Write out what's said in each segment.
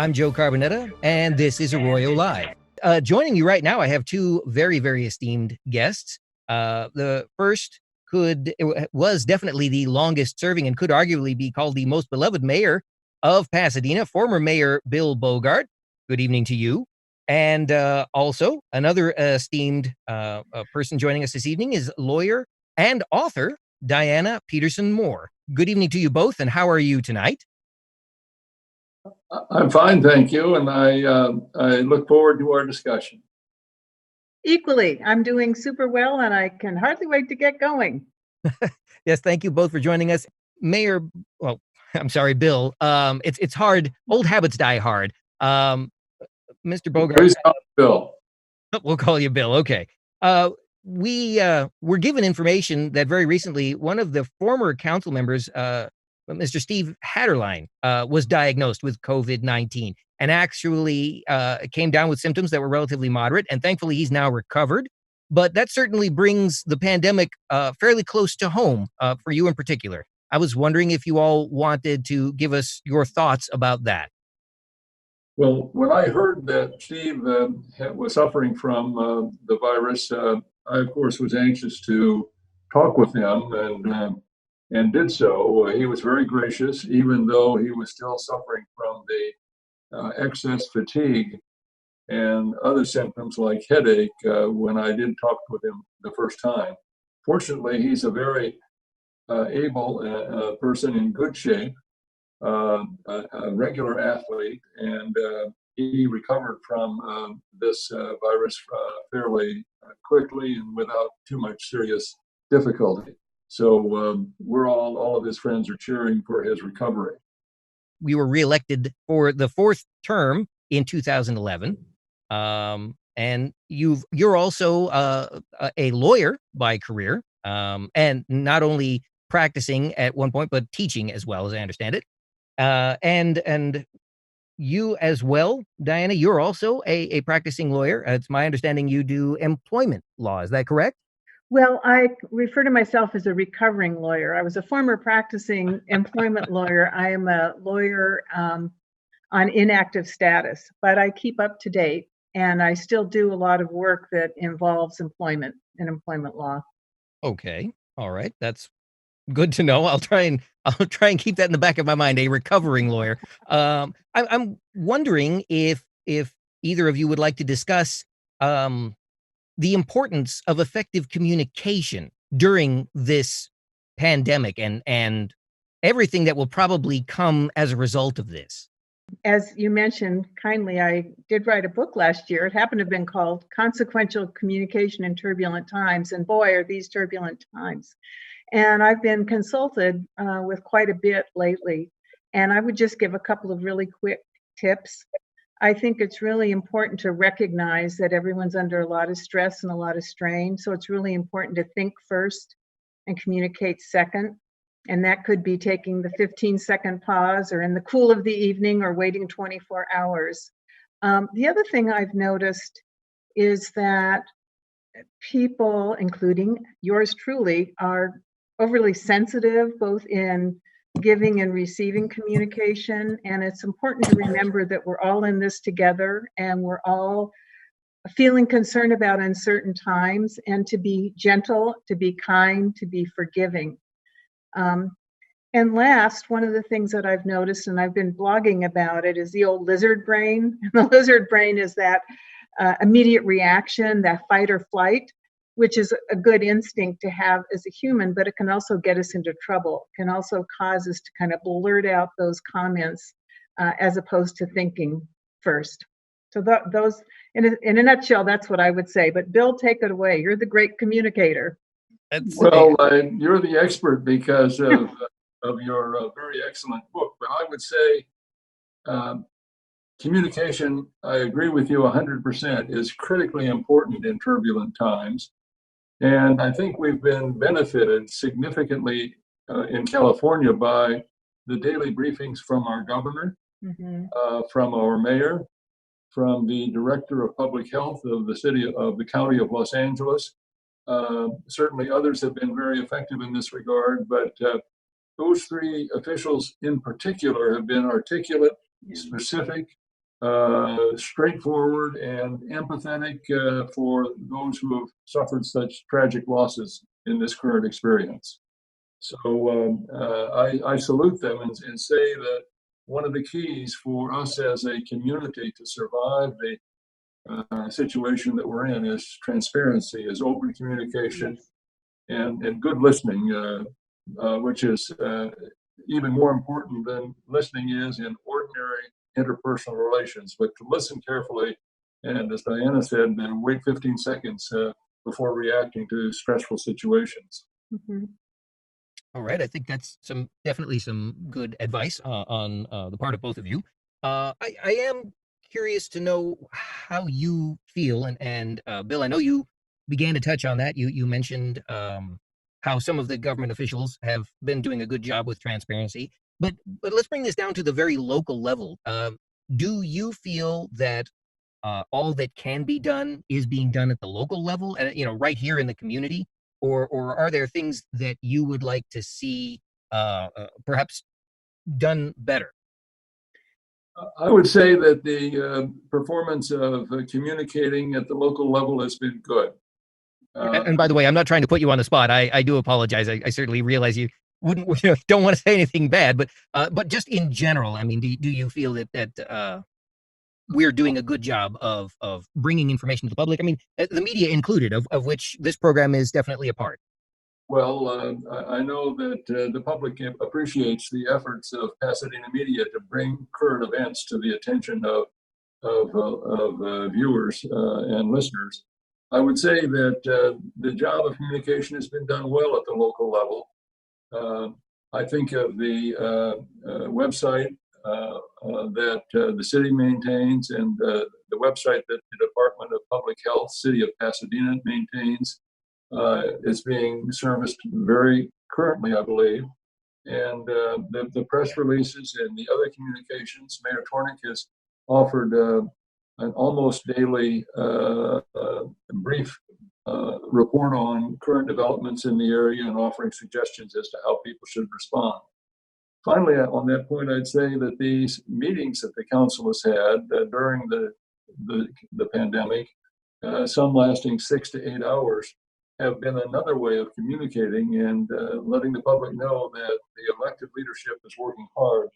I'm Joe Carbonetta, and this is Arroyo Live. Joining me right now, I have two very, very esteemed guests. The first was definitely the longest serving and could arguably be called the most beloved mayor of Pasadena, former Mayor Bill Bogaard. Good evening to you. And also, another esteemed person joining us this evening is lawyer and author Diana Peterson-More. Good evening to you both, and how are you tonight? I'm fine, thank you, and I look forward to our discussion. Equally, I'm doing super well, and I can hardly wait to get going. Yes, thank you both for joining us. Mayor, well, I'm sorry, Bill. It's hard. Old habits die hard. Mr. Bogaard. Please call me Bill. We'll call you Bill. Okay. We were given information that very recently one of the former council members, Mr. Steve Hatterline, was diagnosed with COVID-19 and actually came down with symptoms that were relatively moderate. And thankfully, he's now recovered. But that certainly brings the pandemic fairly close to home for you in particular. I was wondering if you all wanted to give us your thoughts about that. Well, when I heard that Steve was suffering from the virus, I, of course, was anxious to talk with him and did so. He was very gracious, even though he was still suffering from the excess fatigue and other symptoms like headache when I did talk with him the first time. Fortunately, he's a very able person in good shape, a regular athlete, and he recovered from this virus fairly quickly and without too much serious difficulty. So we're all of his friends are cheering for his recovery. We were reelected for the fourth term in 2011. And you're also a lawyer by career, and not only practicing at one point, but teaching as well, as I understand it. And you as well, Diana, you're also a practicing lawyer. It's my understanding you do employment law. Is that correct? Well, I refer to myself as a recovering lawyer. I was a former practicing employment lawyer. I am a lawyer on inactive status, but I keep up to date, and I still do a lot of work that involves employment and employment law. Okay. All right. That's good to know. I'll try and keep that in the back of my mind. A recovering lawyer. I'm wondering if either of you would like to discuss the importance of effective communication during this pandemic and everything that will probably come as a result of this. As you mentioned kindly, I did write a book last year. It happened to have been called Consequential Communication in Turbulent Times, and boy, are these turbulent times. And I've been consulted with quite a bit lately, and I would just give a couple of really quick tips. I think it's really important to recognize that everyone's under a lot of stress and a lot of strain, so it's really important to think first and communicate second. And that could be taking the 15-second pause, or in the cool of the evening, or waiting 24 hours. The other thing I've noticed is that people, including yours truly, are overly sensitive, both in giving and receiving communication. And it's important to remember that we're all in this together, and we're all feeling concerned about uncertain times, and to be gentle, to be kind, to be forgiving. And last, one of the things that I've noticed, and I've been blogging about it, is the old lizard brain. The lizard brain is that immediate reaction, that fight or flight, which is a good instinct to have as a human, but it can also get us into trouble. It can also cause us to kind of blurt out those comments as opposed to thinking first. So those, in a nutshell, that's what I would say. But Bill, take it away. You're the great communicator. Well, you're the expert because of your very excellent book. But I would say communication, I agree with you 100%, is critically important in turbulent times. And I think we've been benefited significantly in California by the daily briefings from our governor, from our mayor, from the director of public health of the county of Los Angeles. Certainly others have been very effective in this regard, but those three officials in particular have been articulate, specific, straightforward and empathetic for those who have suffered such tragic losses in this current experience. So I salute them and say that one of the keys for us as a community to survive the situation that we're in is transparency, is open communication, and good listening, which is even more important than listening is in ordinary interpersonal relations. But to listen carefully, and as Diana said, wait 15 seconds before reacting to stressful situations. Mhm. All right, I think that's definitely some good advice on the part of both of you. I am curious to know how you feel, and Bill, I know you began to touch on that. You mentioned how some of the government officials have been doing a good job with transparency, but let's bring this down to the very local level. Do you feel that all that can be done is being done at the local level, and right here in the community, or are there things that you would like to see perhaps done better? I would say that the performance of communicating at the local level has been good. And by the way, I'm not trying to put you on the spot. I do apologize. I certainly realize you wouldn't, don't want to say anything bad, but just in general, I mean, do you feel that we're doing a good job of bringing information to the public? I mean, the media included, of which this program is definitely a part. Well, I know that the public appreciates the efforts of Pasadena media to bring current events to the attention of viewers and listeners. I would say that the job of communication has been done well at the local level. I think of the website that the city maintains and the website that the Department of Public Health, City of Pasadena maintains is being serviced very currently, I believe. And the press releases and the other communications, Mayor Tornick has offered an almost daily brief report on current developments in the area and offering suggestions as to how people should respond. Finally, on that point, I'd say that these meetings that the council has had during the pandemic, some lasting 6 to 8 hours, have been another way of communicating and letting the public know that the elected leadership is working hard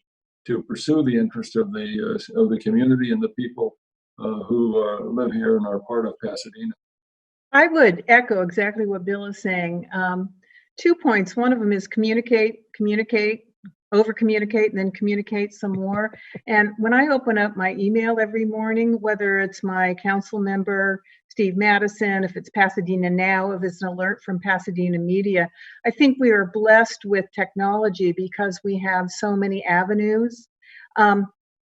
to pursue the interest of the community and the people who live here and are part of Pasadena. I would echo exactly what Bill is saying. 2 points. One of them is communicate, over communicate, and then communicate some more. And when I open up my email every morning, whether it's my council member, Steve Madison, if it's Pasadena Now, if it's an alert from Pasadena Media, I think we are blessed with technology because we have so many avenues.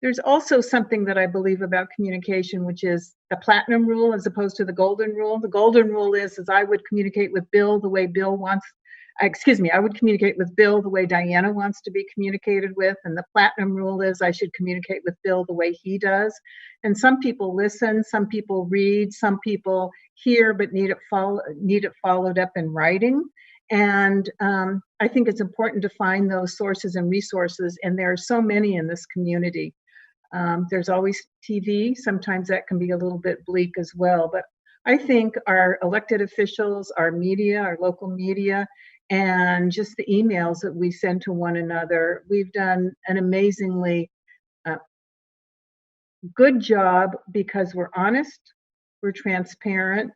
There's also something that I believe about communication, which is the platinum rule as opposed to the golden rule. The golden rule is I would communicate with Bill the way Bill wants. I would communicate with Bill the way Diana wants to be communicated with. And the platinum rule is I should communicate with Bill the way he does. And some people listen, some people read, some people hear, but need it followed up in writing. And I think it's important to find those sources and resources. And there are so many in this community. There's always TV. Sometimes that can be a little bit bleak as well. But I think our elected officials, our media, our local media, and just the emails that we send to one another, we've done an amazingly good job because we're honest, we're transparent,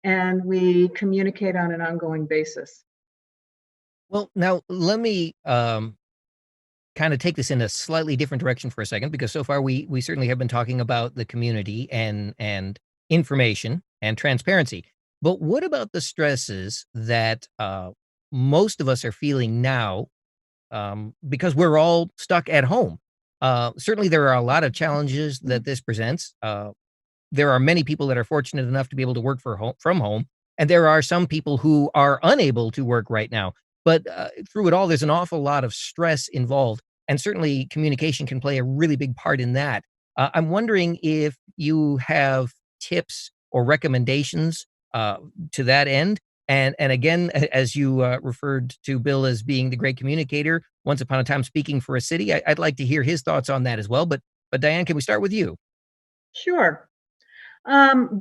and we communicate on an ongoing basis. Well, now let me kind of take this in a slightly different direction for a second, because so far we certainly have been talking about the community and information and transparency. But what about the stresses that most of us are feeling now because we're all stuck at home? Certainly, there are a lot of challenges that this presents. There are many people that are fortunate enough to be able to work from home, and there are some people who are unable to work right now. But through it all, there's an awful lot of stress involved, and certainly communication can play a really big part in that. I'm wondering if you have tips or recommendations to that end. And again, as you referred to Bill as being the great communicator, once upon a time speaking for a city, I'd like to hear his thoughts on that as well. But Diane, can we start with you? Sure.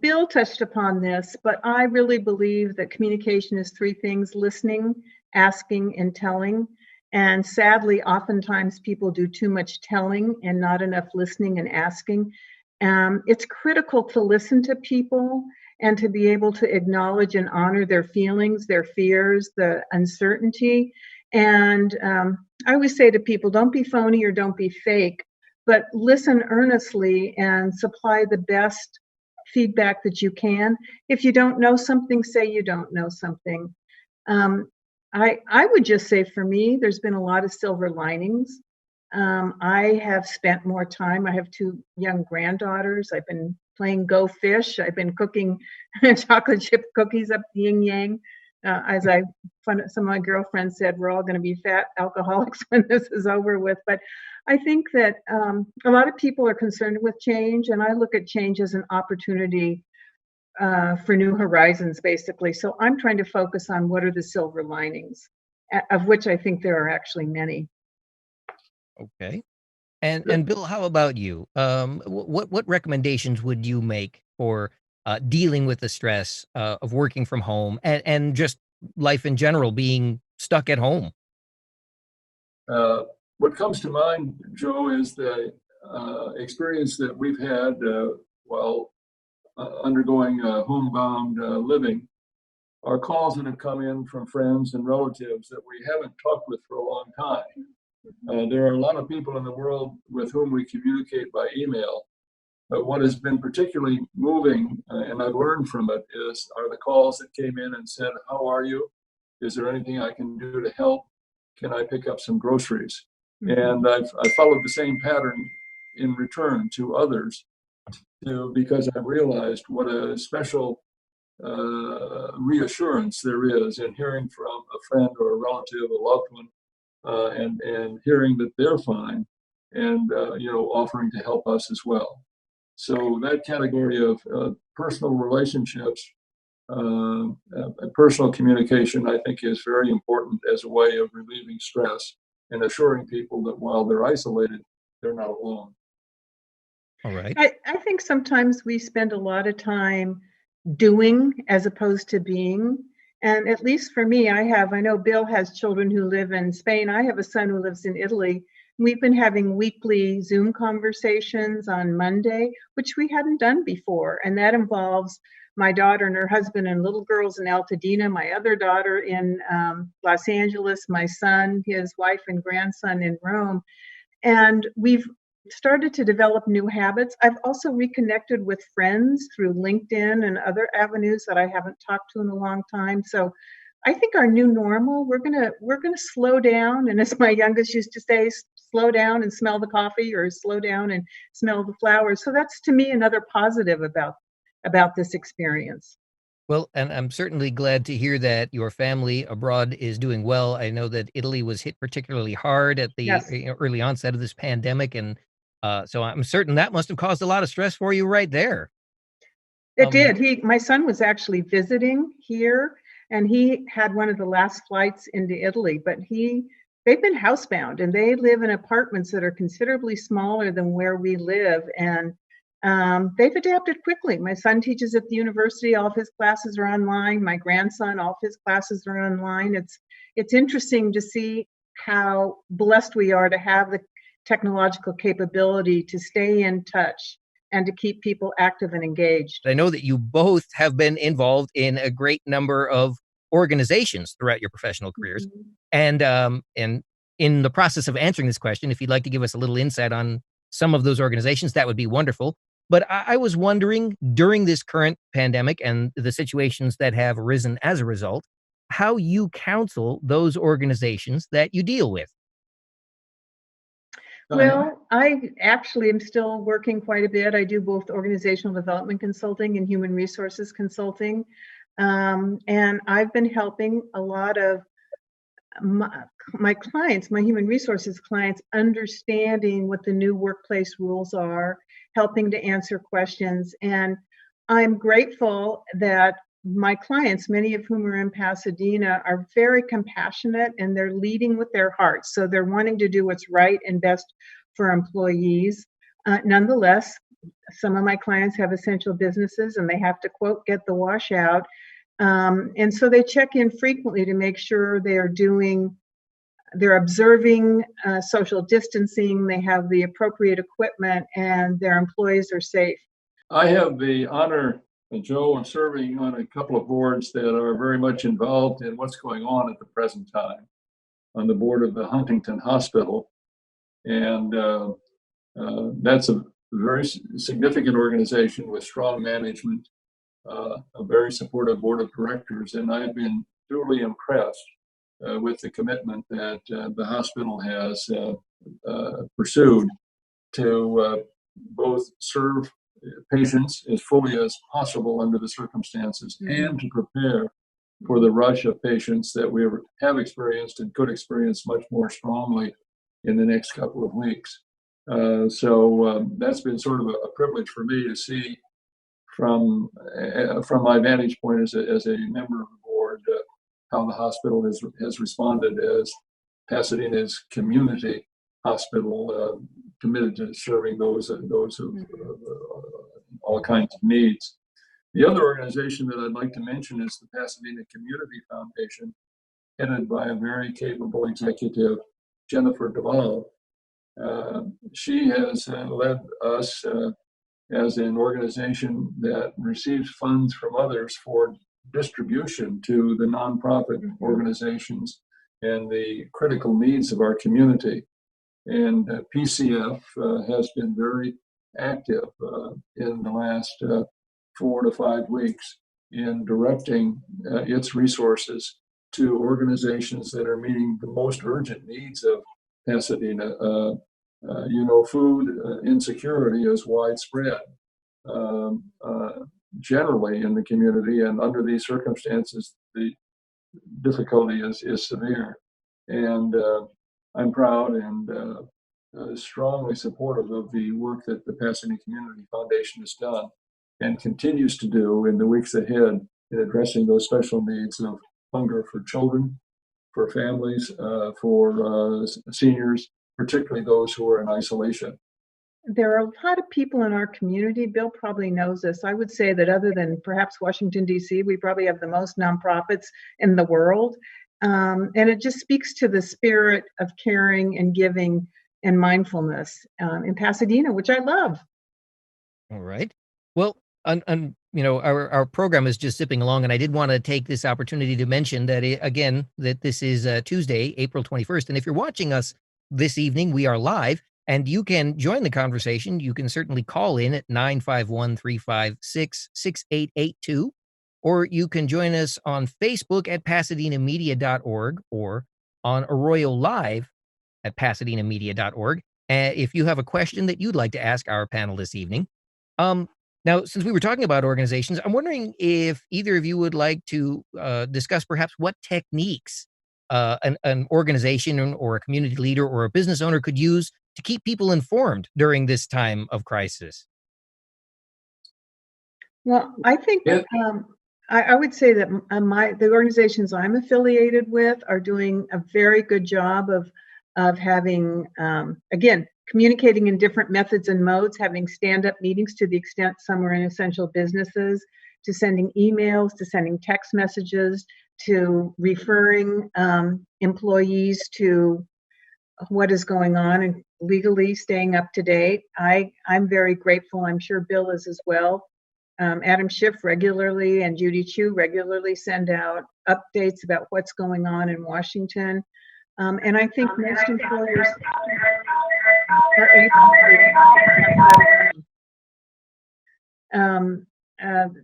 Bill touched upon this, but I really believe that communication is three things: listening, asking, and telling. And sadly, oftentimes people do too much telling and not enough listening and asking. It's critical to listen to people and to be able to acknowledge and honor their feelings, their fears, the uncertainty. And I always say to people, don't be phony or don't be fake, but listen earnestly and supply the best feedback that you can. If you don't know something, say you don't know something. Um, I would just say for me, there's been a lot of silver linings. I have spent more time. I have two young granddaughters. I've been playing Go Fish. I've been cooking chocolate chip cookies up yin yang. Some of my girlfriends said, we're all going to be fat alcoholics when this is over with. But I think that a lot of people are concerned with change, and I look at change as an opportunity for new horizons, basically. So I'm trying to focus on what are the silver linings, of which I think there are actually many. Okay. And Bill, how about you? What recommendations would you make for dealing with the stress of working from home and just life in general, being stuck at home? What comes to mind, Joe, is the experience that we've had while undergoing homebound living. Are calls that have come in from friends and relatives that we haven't talked with for a long time. There are a lot of people in the world with whom we communicate by email, but what has been particularly moving, and I've learned from it, are the calls that came in and said, "How are you? Is there anything I can do to help? Can I pick up some groceries?" And I've followed the same pattern in return to others, because I've realized what a special reassurance there is in hearing from a friend or a relative, a loved one, and hearing that they're fine, and offering to help us as well. So that category of personal relationships, personal communication, I think, is very important as a way of relieving stress and assuring people that while they're isolated, they're not alone. All right. I think sometimes we spend a lot of time doing as opposed to being. And at least for me, I know Bill has children who live in Spain. I have a son who lives in Italy. We've been having weekly Zoom conversations on Monday, which we hadn't done before. And that involves my daughter and her husband and little girls in Altadena, my other daughter in Los Angeles, my son, his wife and grandson in Rome. And we've started to develop new habits. I've also reconnected with friends through LinkedIn and other avenues that I haven't talked to in a long time. So I think our new normal, we're gonna slow down. And as my youngest used to say, slow down and smell the coffee, or slow down and smell the flowers. So that's, to me, another positive about this experience. Well, and I'm certainly glad to hear that your family abroad is doing well. I know that Italy was hit particularly hard at the Yes, early onset of this pandemic, and so I'm certain that must have caused a lot of stress for you right there. it did. My son was actually visiting here, and he had one of the last flights into Italy, but they've been housebound, and they live in apartments that are considerably smaller than where we live. And they've adapted quickly. My son teaches at the university. All of his classes are online. My grandson, all of his classes are online. It's interesting to see how blessed we are to have the technological capability to stay in touch and to keep people active and engaged. I know that you both have been involved in a great number of organizations throughout your professional careers. And in the process of answering this question, if you'd like to give us a little insight on some of those organizations, that would be wonderful. But I was wondering, during this current pandemic and the situations that have arisen as a result, how you counsel those organizations that you deal with. Well, I actually am still working quite a bit. I do both organizational development consulting and human resources consulting. And I've been helping a lot of my clients, my human resources clients, understanding what the new workplace rules are, helping to answer questions. And I'm grateful that my clients, many of whom are in Pasadena, are very compassionate, and they're leading with their hearts. So they're wanting to do what's right and best for employees. Nonetheless, Some of my clients have essential businesses and they have to, quote, get the wash out. And so they check in frequently to make sure they're observing social distancing, they have the appropriate equipment, and their employees are safe. I have the honor, Joe, of serving on a couple of boards that are very much involved in what's going on at the present time. On the board of the Huntington Hospital, and that's a very significant organization with strong management, a very supportive board of directors, and I've been truly impressed with the commitment that the hospital has pursued to both serve patients as fully as possible under the circumstances and to prepare for the rush of patients that we have experienced and could experience much more strongly in the next couple of weeks. So that's been sort of a privilege for me to see from my vantage point as a member of the board how the hospital has responded as Pasadena's community hospital committed to serving those of all kinds of needs. The other organization that I'd like to mention is the Pasadena Community Foundation, headed by a very capable executive, Jennifer Duvall. She has led us as an organization that receives funds from others for distribution to the nonprofit organizations and the critical needs of our community. And PCF has been very active in the last 4 to 5 weeks in directing its resources to organizations that are meeting the most urgent needs of Pasadena. Food insecurity is widespread generally in the community, and under these circumstances, the difficulty is severe. And I'm proud and strongly supportive of the work that the Pasadena Community Foundation has done and continues to do in the weeks ahead in addressing those special needs of hunger for children, for families, for seniors, particularly those who are in isolation. There are a lot of people in our community. Bill probably knows this. I would say that other than perhaps Washington, D.C., we probably have the most nonprofits in the world. And it just speaks to the spirit of caring and giving and mindfulness in Pasadena, which I love. All right. Well, our program is just zipping along, and I did want to take this opportunity to mention that, that this is Tuesday, April 21st. And if you're watching us this evening, we are live, and you can join the conversation. You can certainly call in at 951-356-6882, or you can join us on Facebook at pasadenamedia.org or on Arroyo Live at pasadenamedia.org. If you have a question that you'd like to ask our panel this evening. Now, since we were talking about organizations, I'm wondering if either of you would like to discuss perhaps what techniques an organization or a community leader or a business owner could use to keep people informed during this time of crisis. Well, I think I would say that the organizations I'm affiliated with are doing a very good job of having, again, communicating in different methods and modes, having stand-up meetings to the extent some are in essential businesses, to sending emails, to sending text messages, to referring employees to what is going on and legally staying up to date. I'm very grateful. I'm sure Bill is as well. Adam Schiff regularly and Judy Chu regularly send out updates about what's going on in Washington. And I think most employers are able to.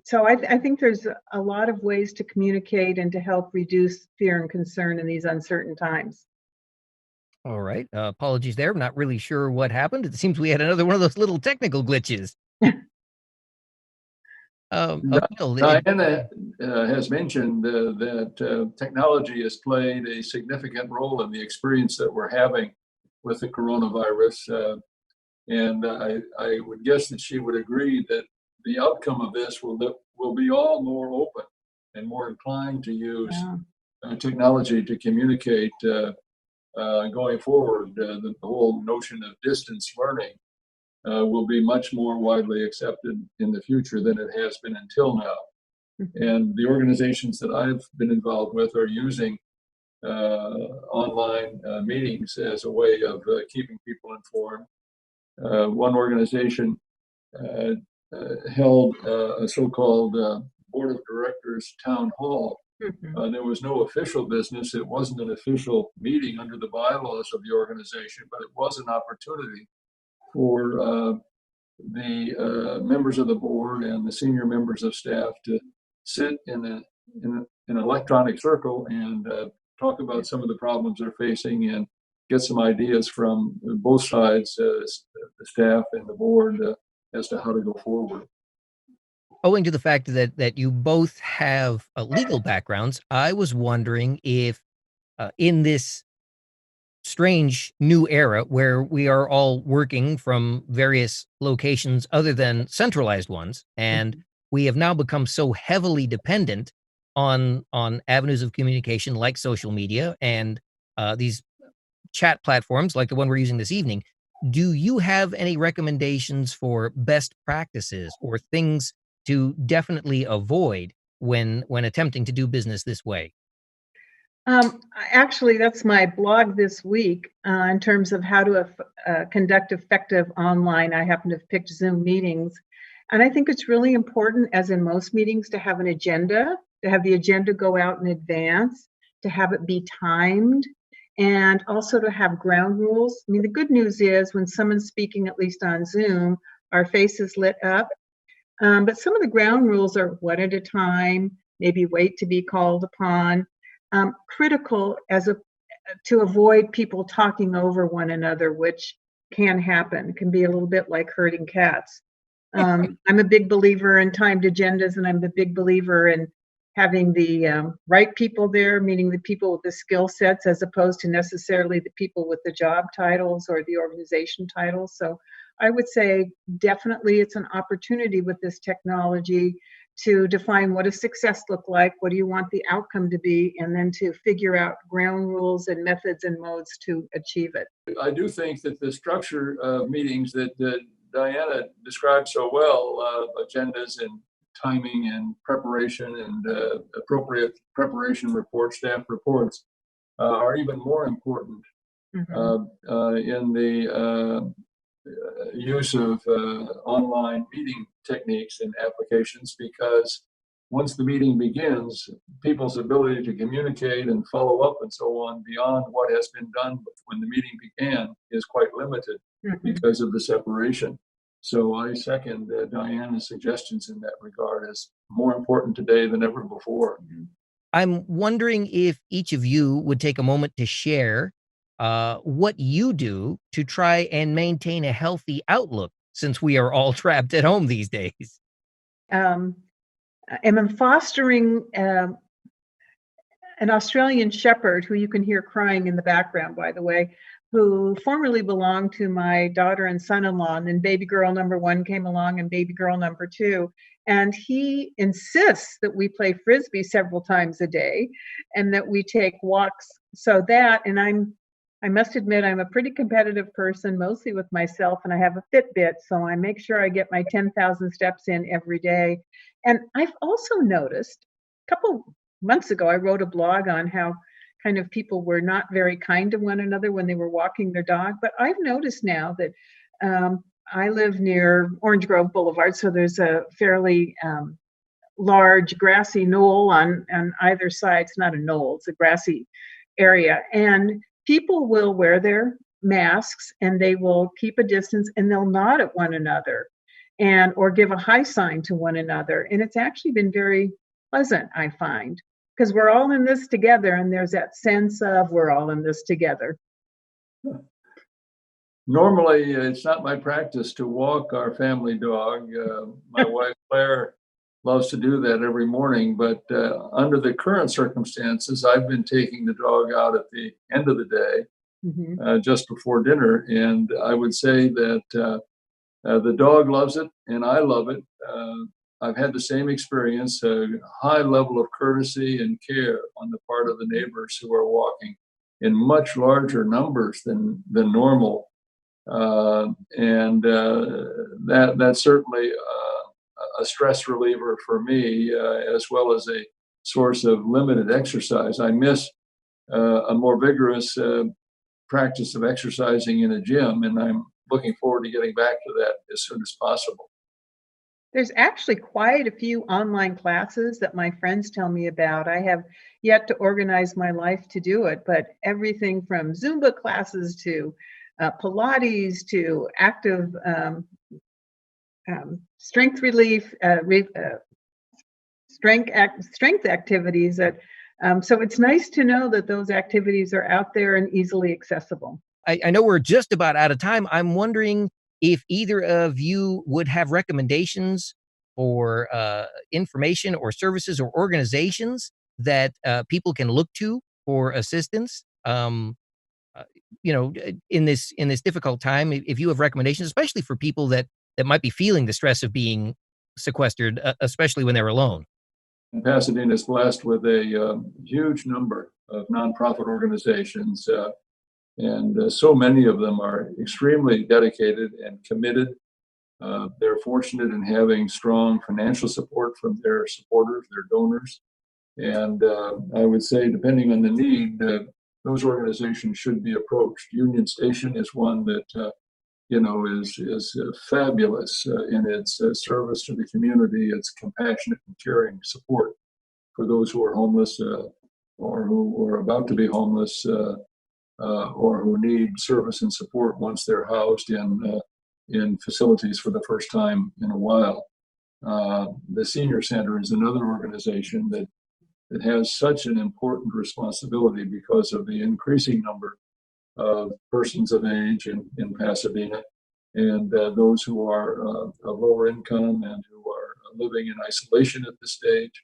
So I think there's a lot of ways to communicate and to help reduce fear and concern in these uncertain times. All right. Apologies there. I'm not really sure what happened. It seems we had another one of those little technical glitches. Diana has mentioned that technology has played a significant role in the experience that we're having with the coronavirus. And I would guess that she would agree that the outcome of this will be all more open and more inclined to use technology to communicate going forward. The whole notion of distance learning will be much more widely accepted in the future than it has been until now. And the organizations that I've been involved with are using online meetings as a way of keeping people informed. One organization held a so-called board of directors town hall. There was no official business. It wasn't an official meeting under the bylaws of the organization, but it was an opportunity for the members of the board and the senior members of staff to sit in an electronic circle and talk about some of the problems they're facing and get some ideas from both sides, the staff and the board, as to how to go forward. Owing to the fact that you both have legal backgrounds, I was wondering if in this strange new era where we are all working from various locations other than centralized ones, and we have now become so heavily dependent on avenues of communication like social media and these chat platforms like the one we're using this evening, do you have any recommendations for best practices or things to definitely avoid when attempting to do business this way? Actually, that's my blog this week in terms of how to conduct effective online. I happen to have picked Zoom meetings. And I think it's really important, as in most meetings, to have an agenda, to have the agenda go out in advance, to have it be timed, and also to have ground rules. I mean, the good news is when someone's speaking, at least on Zoom, our face is lit up. But some of the ground rules are one at a time, maybe wait to be called upon. Critical to avoid people talking over one another, which can happen. It can be a little bit like herding cats. I'm a big believer in timed agendas, and I'm a big believer in having the right people there, meaning the people with the skill sets, as opposed to necessarily the people with the job titles or the organization titles. So I would say definitely it's an opportunity with this technology to define what does success look like, what do you want the outcome to be, and then to figure out ground rules and methods and modes to achieve it. I do think that the structure of meetings that Diana described so well, agendas and timing and preparation and appropriate preparation reports, staff reports, are even more important in the use of online meeting techniques and applications, because once the meeting begins, people's ability to communicate and follow up and so on beyond what has been done when the meeting began is quite limited because of the separation. So I second Diana's suggestions in that regard as more important today than ever before. I'm wondering if each of you would take a moment to share what you do to try and maintain a healthy outlook, since we are all trapped at home these days. I'm fostering an Australian Shepherd, who you can hear crying in the background, by the way, who formerly belonged to my daughter and son-in-law, and then baby girl number 1 came along and baby girl number 2. And he insists that we play Frisbee several times a day and that we take walks. So that, and I must admit, I'm a pretty competitive person, mostly with myself, and I have a Fitbit, so I make sure I get my 10,000 steps in every day. And I've also noticed, a couple months ago, I wrote a blog on how kind of people were not very kind to one another when they were walking their dog. But I've noticed now that I live near Orange Grove Boulevard, so there's a fairly large grassy knoll on either side. It's not a knoll, it's a grassy area. And people will wear their masks and they will keep a distance and they'll nod at one another or give a hi sign to one another. And it's actually been very pleasant, I find, because we're all in this together, and there's that sense of we're all in this together. Normally, it's not my practice to walk our family dog. My wife, Claire, loves to do that every morning, but under the current circumstances, I've been taking the dog out at the end of the day, just before dinner, and I would say that the dog loves it, and I love it. I've had the same experience, a high level of courtesy and care on the part of the neighbors who are walking in much larger numbers than normal. and that's certainly a stress reliever for me, as well as a source of limited exercise. I miss a more vigorous practice of exercising in a gym, and I'm looking forward to getting back to that as soon as possible. There's actually quite a few online classes that my friends tell me about. I have yet to organize my life to do it, but everything from Zumba classes to Pilates to active strength relief, strength activities. So it's nice to know that those activities are out there and easily accessible. I know we're just about out of time. I'm wondering if either of you would have recommendations for information or services or organizations that people can look to for assistance. In this difficult time, if you have recommendations, especially for people that might be feeling the stress of being sequestered, especially when they're alone. Pasadena is blessed with a huge number of nonprofit organizations, and so many of them are extremely dedicated and committed. They're fortunate in having strong financial support from their supporters, their donors. And I would say, depending on the need, those organizations should be approached. Union Station is one that is fabulous in its service to the community, its compassionate and caring support for those who are homeless or who are about to be homeless or who need service and support once they're housed in facilities for the first time in a while. The Senior Center is another organization that has such an important responsibility because of the increasing number of persons of age in Pasadena, and those who are of lower income and who are living in isolation at this stage.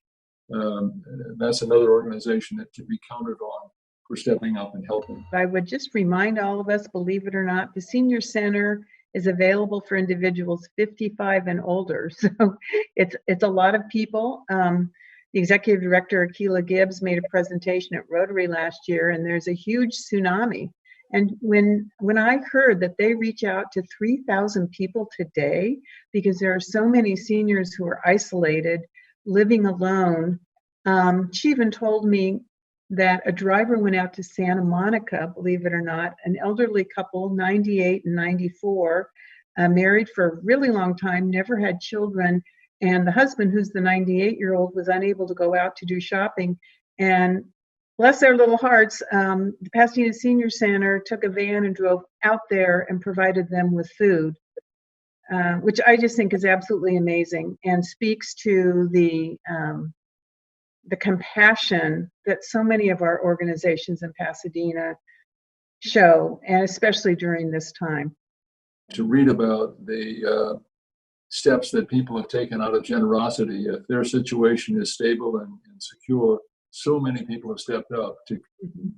That's another organization that can be counted on for stepping up and helping. I would just remind all of us, believe it or not, the Senior Center is available for individuals 55 and older. So it's a lot of people. The executive director, Akila Gibbs, made a presentation at Rotary last year, and there's a huge tsunami. And when I heard that they reach out to 3,000 people today, because there are so many seniors who are isolated, living alone, she even told me that a driver went out to Santa Monica, believe it or not, an elderly couple, 98 and 94, married for a really long time, never had children. And the husband, who's the 98-year-old, was unable to go out to do shopping. And bless their little hearts, the Pasadena Senior Center took a van and drove out there and provided them with food, which I just think is absolutely amazing and speaks to the compassion that so many of our organizations in Pasadena show, and especially during this time. To read about the steps that people have taken out of generosity, if their situation is stable and secure, so many people have stepped up to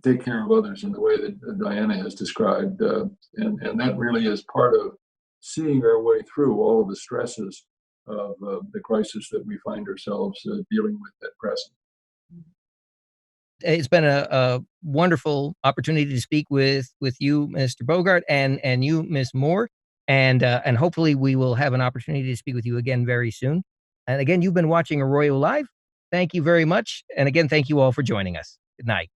take care of others in the way that Diana has described. And that really is part of seeing our way through all of the stresses of the crisis that we find ourselves dealing with at present. It's been a wonderful opportunity to speak with you, Mr. Bogaard, and you, Ms. Moore. And hopefully we will have an opportunity to speak with you again very soon. And again, you've been watching Arroyo Live. Thank you very much. And again, thank you all for joining us. Good night.